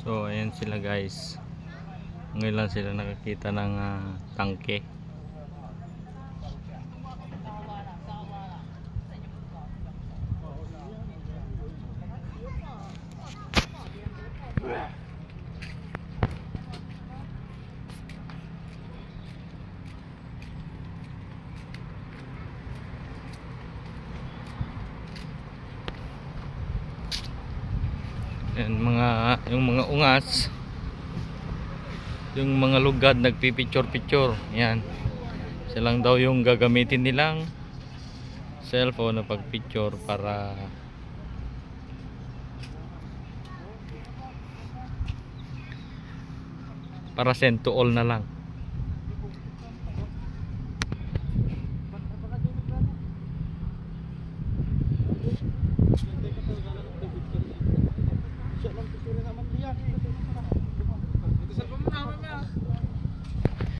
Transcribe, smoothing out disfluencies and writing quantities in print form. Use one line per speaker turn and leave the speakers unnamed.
So ayan sila guys. Ngayon lang sila nakakita ng tangke. Yan, yung mga ungas, yung mga lugad nagpipicture-picture. Yan, silang daw yung gagamitin nilang cellphone na pagpicture para send to all na lang.
Siya lang picture naman diyan.